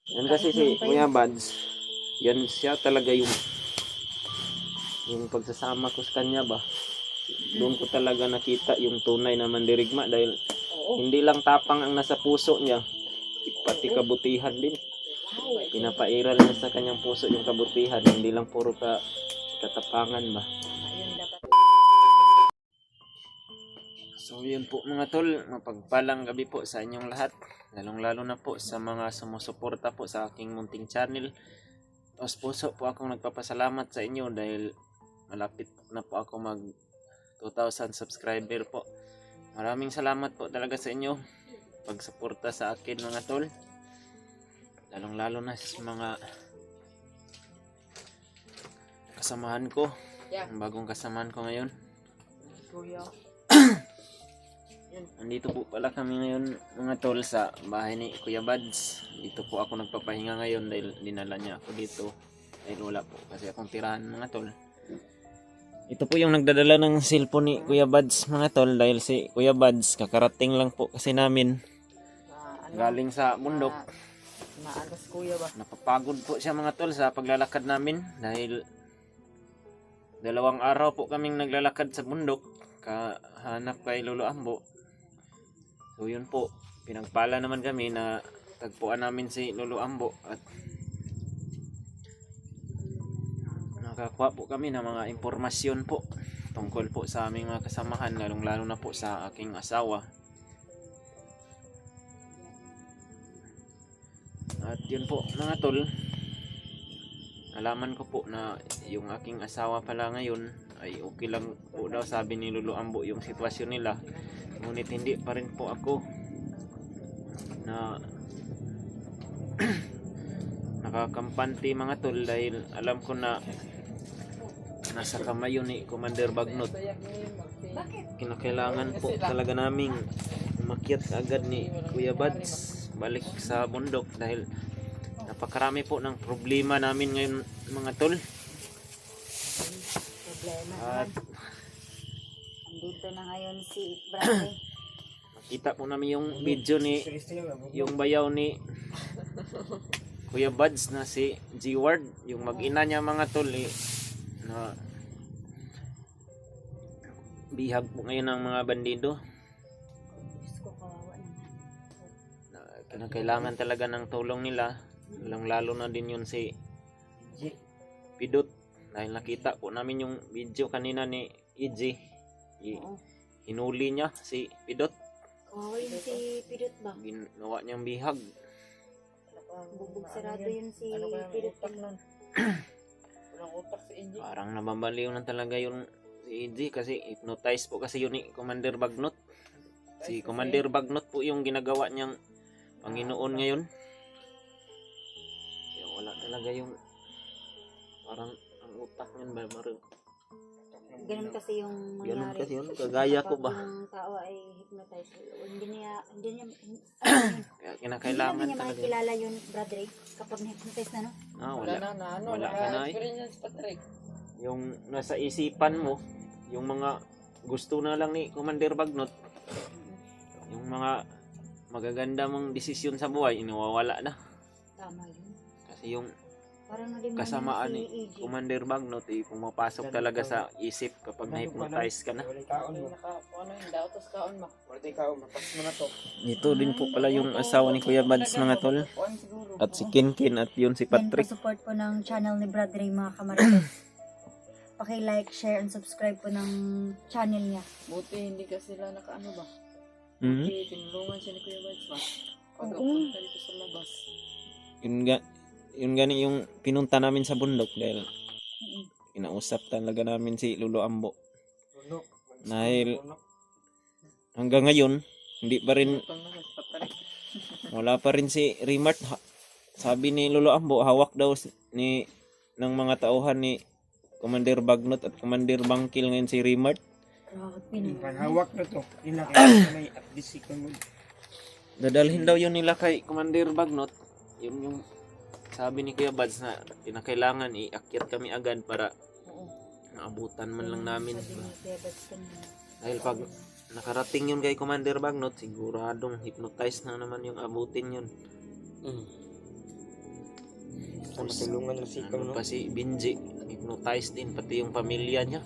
Yan kasi si Kuya Bads, yan siya talaga yung pagsasama ko sa kanya ba. Doon ko talaga nakita yung tunay na mandirigma dahil hindi lang tapang ang nasa puso niya, pati kabutihan din. Pinapairal niya sa kanyang puso yung kabutihan, hindi lang puro katapangan ba. So yun po mga tol, mapagpalang gabi po sa inyong lahat. Lalong-lalo na po sa mga sumusuporta po sa aking munting channel. Tapos puso po akong nagpapasalamat sa inyo dahil malapit na po ako mag 2,000 subscriber po. Maraming salamat po talaga sa inyo pagsuporta sa akin mga tol. Lalong-lalo na sa mga kasamahan ko. Ang bagong kasamahan ko ngayon. Andito po pala kami ngayon mga tol sa bahay ni Kuya Bads. Dito po ako nagpapahinga ngayon dahil dinala niya ako dito. Dahil wala po kasi akong tirahan mga tol. Ito po yung nagdadala ng cellphone ni Kuya Bads mga tol dahil si Kuya Bads kakarating lang po kasi namin galing sa bundok. Maagas kuya ba? Napapagod po siya mga tol sa paglalakad namin dahil 2 araw po kaming naglalakad sa bundok kahanap kay Lolo Ambo. So yun po, pinagpala naman kami na tagpuan namin si Lolo Ambo at nakakuha po kami ng mga impormasyon po tungkol po sa aming mga kasamahan, lalong-lalo na po sa aking asawa. At yun po mga tol, nalaman ko po na yung aking asawa pala ngayon ay okay lang po daw, sabi ni Lolo Ambo yung sitwasyon nila. Ngunit hindi pa rin po ako na nakakampante mga tol dahil alam ko na nasa kamay yun ni Commander Bagnot. Kinakailangan po talaga naming umakyat agad ni Kuya Bads balik sa bundok dahil napakarami po ng problema namin ngayon mga tol. At Andito na ngayon si Bradley. nakita po namin yung video ni yung bayaw ni Kuya Bads na si G-Ward, yung mag-ina niya mga tol na bihag po ngayon ng mga bandido. Diyos ko, kawawa naman. Na kailangan talaga ng tulong nila, lalo na din yun si Pidot dahil nakita po namin yung video kanina ni EJ. Hinuli niya si Pidot, Kawawa yun si Pidot ba? ginawa niyang bihag. Bubog sarado yun si Pidot. Parang nababaliw na talaga yung si EJ kasi hypnotize po kasi yun ni Commander Bagnot. Si Commander Bagnot po yung ginagawa niyang Panginoon ngayon. Kaya wala talaga yung parang ang utak niyan ba marang. Ganun kasi yung Ganun mangyari. kasi yun, kagaya ko ba? Kapag yung tao ay hypnotize, hindi niya Kaya kinakailangan hindi niya talaga. makikilala yun, Bradley, kapag na-hypnotize na, no? Wala ka na eh. Yung nasa isipan mo, yung mga gusto na lang ni Commander Bagnot, yung mga magaganda mong desisyon sa buhay, iniwawala na. Tama yun. Kasi yung Parang naging kasamaan si ni EJ. Commander Bagnot pumapasok talaga sa isip kapag na-hypnotize ka na. Ito din po pala yung asawa ni Kuya Bads mga tol. At si Kinkin at yun si Yan, Patrick. pa-support po ng channel ni Bradley mga kamarites. Paki-like, share, and subscribe po ng channel niya. Buti hindi ka sila nakaano ba? Mhm. Buti tinulungan siya ni Kuya Bads ba? Pag Oo. punta dito sa labas. Yun gani yung pinunta namin sa bundok dahil kinausap talaga namin si Lolo Ambo. Dahil hanggang ngayon hindi pa rin, wala pa rin si Remart. Sabi ni Lolo Ambo hawak daw ng mga tauhan ni Commander Bagnot at Commander Bangkil ngayon si Remart. Hawak na to. May abdisikan mo. Dadalhin daw yun nila kay Commander Bagnot. Yun yung sabi ni Kuya Bads na kinakailangan iakyat kami agad para maabutan man lang namin. Dahil pag nakarating yun kay Commander Bagnot, siguradong hypnotize na naman yung abutin yun. Tapos, matulungan na si ikaw, ano no? pa si Benji, hypnotize din pati yung pamilya niya.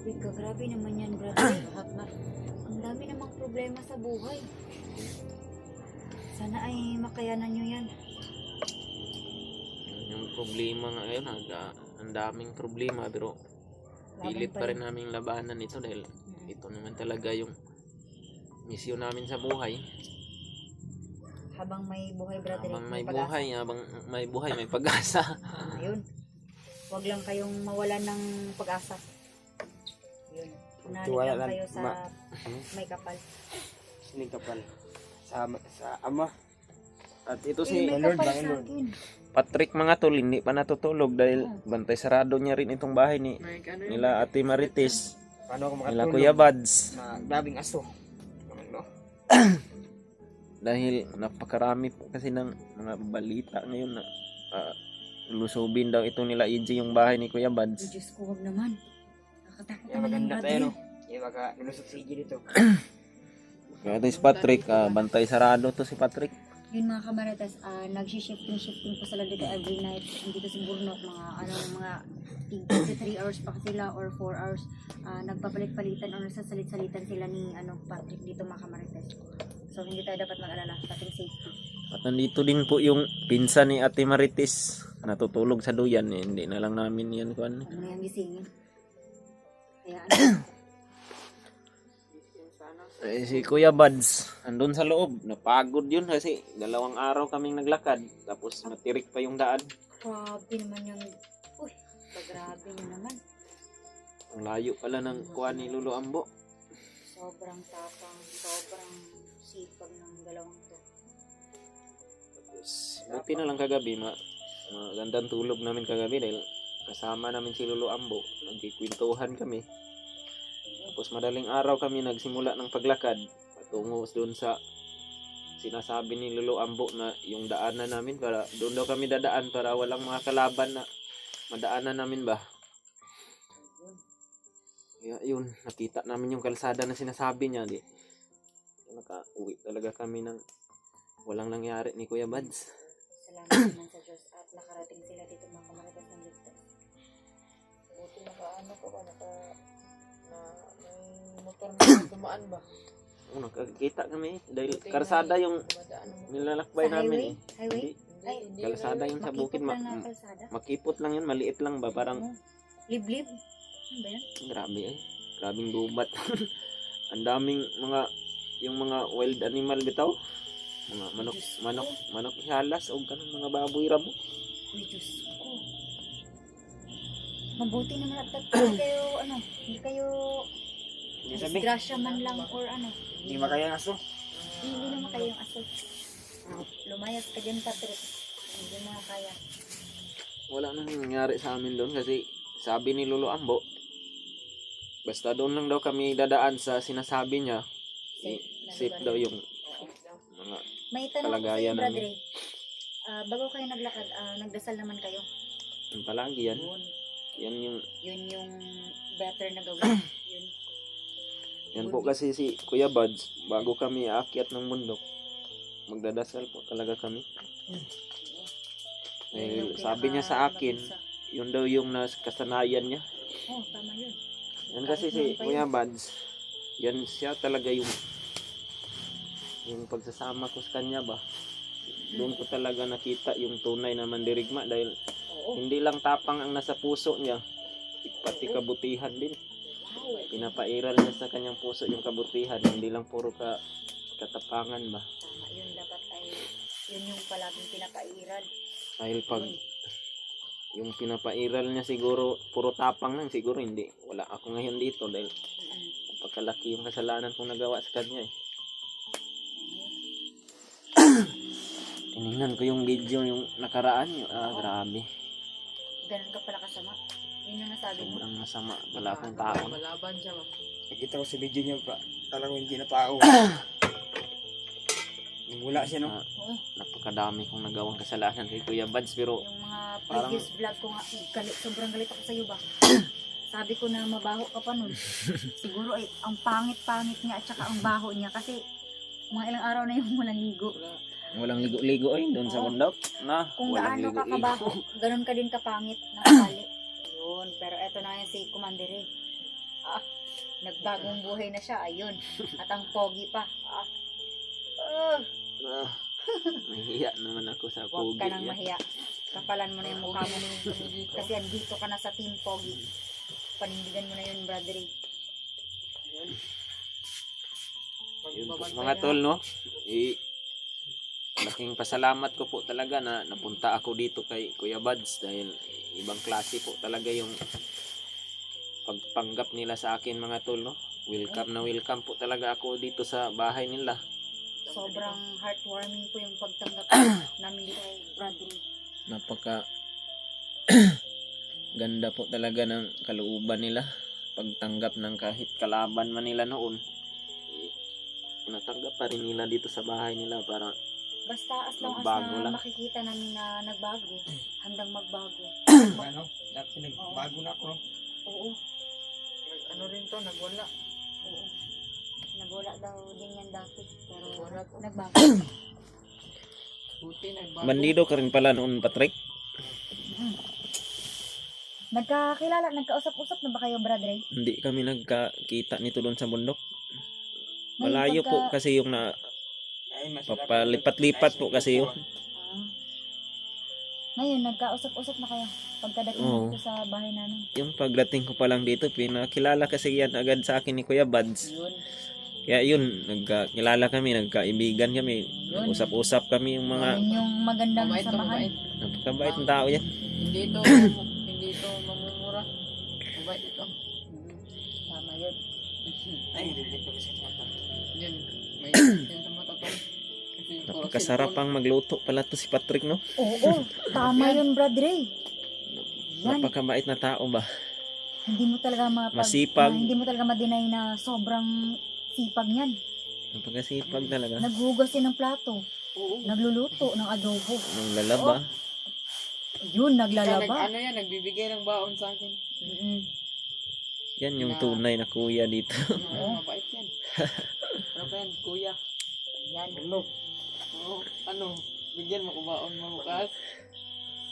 Bika, grabe naman yan, brother. Lahat na. Ang dami namang problema sa buhay. Sana ay makayanan nyo yan. Yun yung problema ngayon, ang daming problema pero pilit pa rin namin labanan ito dahil ito naman talaga yung misyon namin sa buhay. Habang may buhay, brother. Habang may pag-asa. buhay, habang may buhay, may pag-asa. Ayun. Huwag lang kayong mawalan ng pag-asa. Yun. Unahan Tiwala lang lang, kayo sa may kapal. Sinikapal. Sa ama. At ito Eh, si may Lord, kapal Lord. sa akin. Patrick mga tol, hindi pa natutulog dahil bantay sarado niya rin itong bahay ni May ano yun. nila Ate Marites, Paano ako nila makatulog? Kuya Buds. Na grabing aso. Ano? Dahil napakarami po kasi ng mga balita ngayon na lusubin daw ito nila EJ yung bahay ni Kuya Ay, Buds. Diyos ko, huwag naman. Nakakatakot Kaya naman yung maganda brother. tayo, no? Kaya baka lulusot si EJ dito. Kaya ito si Patrick, bantay sarado to si Patrick. Yun mga kamarites, nag-shifting po sila dito every night. Dito sa Burnok, mga 2 to 3 hours pa sila or 4 hours. Nagpapalit-palitan o nasasalit-salitan sila ni Patrick dito mga kamarites. So hindi tayo dapat mag-alala sa ating safety. At nandito din po yung pinsan ni Ate Marites, natutulog sa duyan. Hindi na lang namin yan kuan. Ano yung gisingin? Kaya Si Kuya Buds, andun sa loob. Napagod yun kasi 2 araw kaming naglakad. Tapos matirik pa yung daan. grabe naman yung... Uy, grabe nyo naman. Ang layo pala ng kuan ni Lolo Ambo. Sobrang tapang, sobrang sipag ng dalawang to. Tapos, buti na lang kagabi, magandang tulog namin kagabi dahil kasama namin si Lolo Ambo. Nagkikwentuhan kami. Tapos madaling araw kami nagsimula ng paglakad patungo doon sa sinasabi ni Lolo Ambo na yung daanan namin para doon daw kami dadaan para walang mga kalaban na madaanan namin ba. Kaya yun, nakita namin yung kalsada na sinasabi niya. Naka-uwi talaga kami ng walang nangyari ni Kuya Buds. Salamat naman sa Diyos at nakarating sila dito mga kamarites ng ligtas. Buti naka-ano ka ba? May motor na dumaan ba? Nakakita kami dahil Buti karsada na- yung dumadaan ang motor. nilalakbay Sa namin highway? eh. Highway? Hindi, Ay, Hindi kalsada yun, yung sa makipot bukid. lang na kalsada. Makipot lang yun, maliit lang ba? Parang Liblib? Ano ba yan? grabe eh. Grabing gubat. Ang daming mga yung mga wild animal bitaw. Mga manok halas o kanang mga baboy rabo. Uy, Diyos ko. Mabuti naman at hindi kayo, hindi kayo Hindi sabi, disgrasya man lang or hindi makaya ang aso. Hindi naman kayo yung aso. Lumayas ka dyan, Patrick. Hindi mo na kaya. Wala nang nangyari sa amin doon kasi sabi ni Lolo Ambo, basta doon lang daw kami dadaan sa sinasabi niya. Safe daw yung mga May tanong ko sa'yo, kalagayan brother. namin. Bago kayo naglakad, nagdasal naman kayo. yung palagi yan. Yan yung Yun yung better na gawin. Yun. yan po kasi si Kuya Buds, bago kami aakyat ng bundok, magdadasal po talaga kami. Yun Eh, yung sabi niya sa akin, pinakamabisa. yun daw yung kasanayan niya. Oh, tama yun. Yan kasi si Kuya Buds, yan siya talaga yung pagsasama ko sa kanya ba. Doon ko talaga nakita yung tunay na mandirigma dahil Oo. hindi lang tapang ang nasa puso niya, pati kabutihan din. Wow. Pinapairal niya sa kanyang puso yung kabutihan, hindi lang puro katapangan ba. Tama yun. Dapat ay yun yung palaging pinapairal. Dahil pag yung pinapairal niya siguro puro tapang lang, siguro hindi. Wala ako ngayon dito dahil pagkalaki yung kasalanan kong nagawa sa kanya eh. Tinignan ko yung video yung nakaraan yun. Grabe. Ganun ka pala kasama. Yun yung nasabi mo. Sobrang masama pala akong tao. Malaban siya ba? Nakita ko sa video niya pa, talagang hindi na tao. Wala siya, no? Oo. Napakadami kong nagawang kasalanan kay Kuya Buds pero Yung mga Parang- previous vlog ko nga, sobrang galit ako sa'yo ba? Sabi ko na mabaho ka pa nun. Siguro ay ang pangit-pangit niya at saka ang baho niya kasi mga ilang araw na yung walang ligo. Walang ligo-ligo ay doon sa Oo. bundok. Na, Kung walang gaano ka ligo-ligo. kabaho, ganun ka din kapangit na kali. Yun, pero eto na yan si Commander eh. Nagbagong buhay na siya, ayun. At ang pogi pa. Ah, Mahiya naman ako sa Huwag pogi. ka nang yan. mahiya. Kapalan mo na yung mukha mo. Kasi andito ka na sa team pogi. Panindigan mo na yun, brother eh. Yun. Yun po, mga tol, no? Laking pasalamat ko po talaga na napunta ako dito kay Kuya Buds dahil ibang klase po talaga yung pagpanggap nila sa akin, mga tol, no? Welcome na welcome po talaga ako dito sa bahay nila. Sobrang heartwarming po yung pagtanggap namin dito kay brother eh. Napaka ganda po talaga ng kalooban nila. Pagtanggap ng kahit kalaban man nila noon, natanggap pa rin nila dito sa bahay nila para Basta as long as Magbago na lang. makikita namin na nagbago, handang magbago. Ano? Dati nagbago na ako, no? Oo, Ano rin to, nagwala. oo. Nagwala daw din yan dati. Pero Wala to. nagbago. Buti nagbago. bandido ka rin pala noon, Patrick. Nagkakilala, nagkausap-usap na ba kayo, brother? Hindi kami nagkakita nito doon sa bundok. Ngayon, Malayo po pagka- kasi yung na Ay, masarap. papalipat-lipat po kasi yun. Ah. Ngayon, nagkausap-usap na kayo pagkadating Oo. dito sa bahay namin. Yung pagdating ko pa lang dito, pinakilala kasi yan agad sa akin ni Kuya Buds. Yun. Kaya yun, nagkakilala kami, nagkaibigan kami, usap-usap kami yung mga Yun yung magandang Mabait to, samahan. mabait. napakabait ng tao yan. Hindi ito, hindi ito mamumura. Mabait ito. Tama yun. Ay, hindi ko kasi mata. Yan, may yan sa mata to. Kasi Napakasarap ang magluto pala to si Patrick, no? Oo, tama yun, brother. Yan. Napakabait na tao ba? Hindi mo talaga Masipag. hindi mo talaga ma-deny na sobrang sipag niyan. Napakasipag talaga. Naghugas din ng plato. Oo. Nagluluto ng adobo. Nang lalaba. Yun, Nag, naglalaba. ano yan, nagbibigay ng baon sa akin. Mm-mm. Yan yung tunay na kuya dito. Oo, mabait yan. Ano ba yan, kuya? Yan. Ano? Oo, ano, bigyan mo ko baon mo bukas.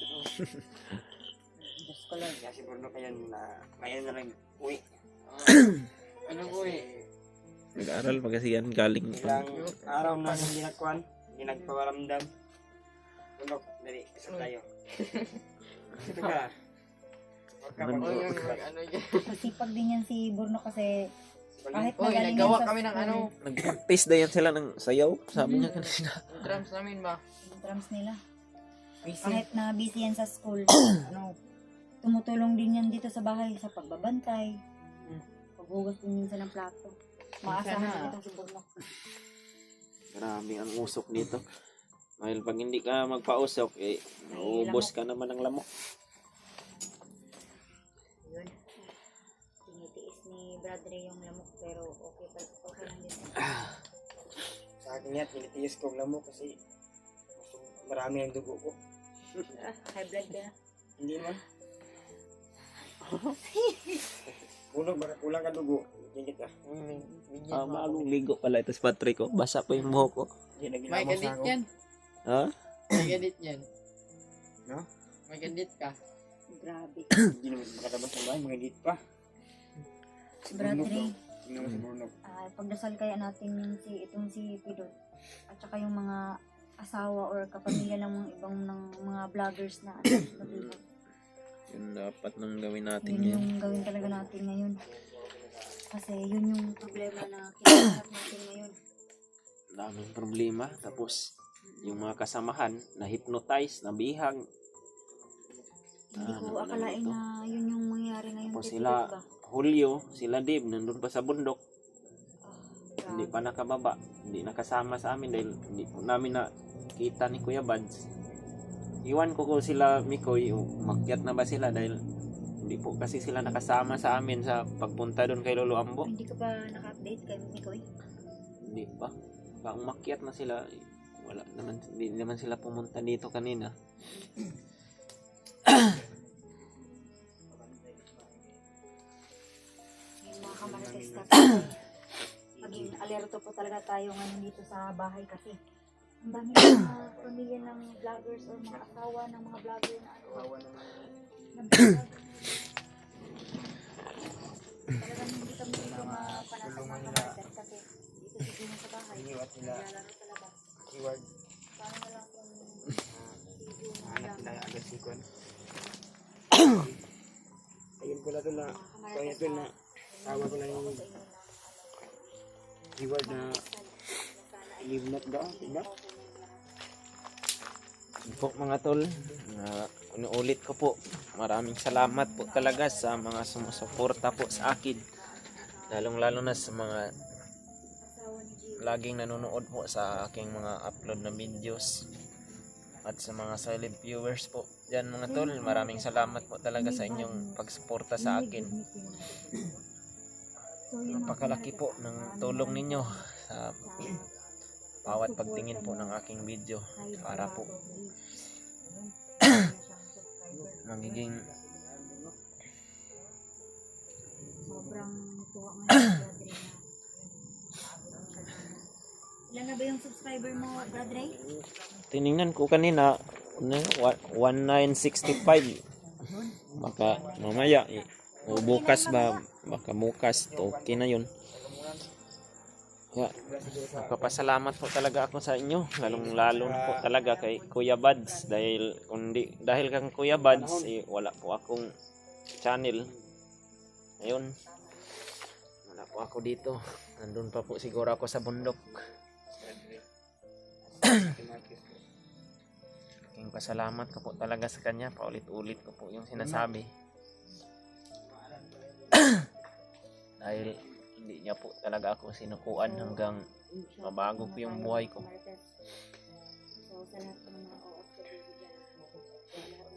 Oo. Diyos ko lang. Kasi Bruno kaya na, kaya na lang, uwi. Ano ko eh, Nag-aral pa kasi yan galing pa. Ilang araw na hindi nagkuhan, hindi nagpawaramdam. Bruno, dali, isa tayo. Ito ka. Huwag ka Ano? oh, mag- ano yan. Masipag din yan si Bruno kasi kahit Oy, magaling yan naggawa sa kami ng school, ano, Nag-practice na yan sila ng sayaw. Sabi niya kanina. yung drums namin ba? yung drums nila. Busy. Kahit na busy yan sa school, ano, tumutulong din yan dito sa bahay sa pagbabantay. Paghugas din minsan ng plato. Maasahan Minsan na. dito si Bruno. Grabe ang usok dito. Dahil pag hindi ka magpausok, uubos ka naman ng lamok. Yun. Tinitiis ni brother yung lamok pero okay lang din. Sa akin yan, tinitiis ko lang mo kasi marami ang dugo ko. High blood ka na. Hindi man. Punog, baka kulang ka dugo. Tingit ka. Bigyan mo ako. Bagong ligo pala ito si Patrick. Oh. Basa pa yung buhok ko. Hindi, May nagilamos gadit ako. yan. Ha? May gadit yan. No? May gadit ka. Grabe. Hindi naman makatabas ng bahay, mga git pa. Brother, Tingnan mo si Bruno. pagdasal kaya natin yung itong si Pidot at saka yung mga asawa or kapamilya ng mga ibang ng mga vloggers na nag-vlog. Yun dapat nang gawin natin Yun ngayon. yung gawin talaga natin ngayon. Kasi yun yung problema na kinaharap natin ngayon. Daming problema. Tapos, yung mga kasamahan, na-hypnotize, nabihag. Hindi ko Ano akalain ito? na yun yung mangyayari ngayon. Tapos kay sila, Pidot ba? Julio, sila Dave, nandun pa sa bundok. Grabe. Hindi pa nakababa. Hindi nakasama sa amin dahil hindi po namin nakita ni Kuya Buds. Iwan ko sila, Mikoy, umakyat na ba sila dahil hindi po kasi sila nakasama sa amin sa pagpunta doon kay Lolo Ambo. Hindi ka pa naka-update kay Mikoy? Hindi pa. Baka umakyat na sila. Wala naman, hindi naman sila pumunta dito kanina. Yung mga kamarites na maging alerto po talaga tayo ngayon dito sa bahay kasi Ang dami ng mga pamilya ng vloggers o mga asawa ng mga vlogger na ano. Kawawa naman. Nag-vlog. Talagang hindi kami dito mapanasama kasi dito siguro sa bahay. Iniwat nila. Naglalaro sa labas. Keyword. Paano na lang kung video na Hanap lang. nila agad si Kwan. Ayun pala to na. Kaya to na. Tawa ko na yung keyword na live not daw. Diba? Yun po mga tol, ulit ko po, maraming salamat po talaga sa mga sumusuporta po sa akin, lalong lalo na sa mga laging nanonood po sa aking mga upload na videos at sa mga silent viewers po dyan mga tol. Maraming salamat po talaga sa inyong pagsuporta sa akin. Napakalaki po ng tulong ninyo sa bawat pagtingin po ng aking video para po magiging sobrang tuwa nga ni Brad Ray na. Ilan na ba yung subscriber mo, Brad Ray? tiningnan ko kanina 1965. Baka mamaya o bukas ba, baka bukas okay na yun. Yeah. Magpapasalamat po talaga ako sa inyo, lalong lalo po talaga kay Kuya Buds, dahil kang Kuya Buds wala po akong channel. Ayun, wala po ako dito, nandun pa po siguro ako sa bundok. Aking pasalamat ko po talaga sa kanya, paulit-ulit ko po yung sinasabi. Dahil hindi niya po talaga ako sinukuan hanggang mabago po yung buhay ko. So, sa lahat ng mga OFW dyan,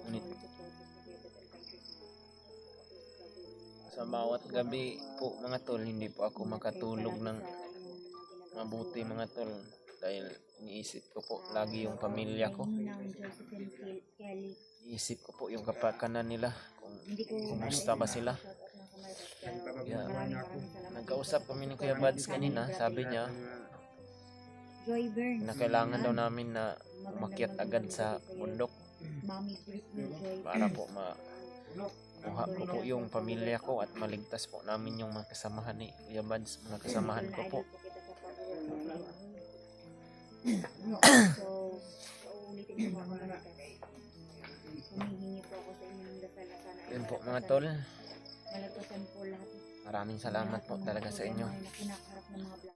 Ngunit sa bawat gabi po mga tol, hindi po ako makatulog ng mabuti mga tol. Dahil iniisip ko po lagi yung pamilya ko. Iisip ko po yung kapakanan nila, kung kumusta ba sila. Yeah. Nagkausap kami ni Kuya Buds kanina, sabi niya Joy Burns na kailangan daw namin na umakyat agad sa bundok Mommy Britney Joy para po makuha ko po yung pamilya ko at maligtas po namin yung mga kasamahan ni Kuya Buds, mga kasamahan ko po. So, ulitin ko mga marites. Humihingi po ako sa inyo ng dasal na sana. Yun po mga tol, Malagpasan po lahat. maraming salamat po talaga sa inyo. Kinakaharap ng mga vlog.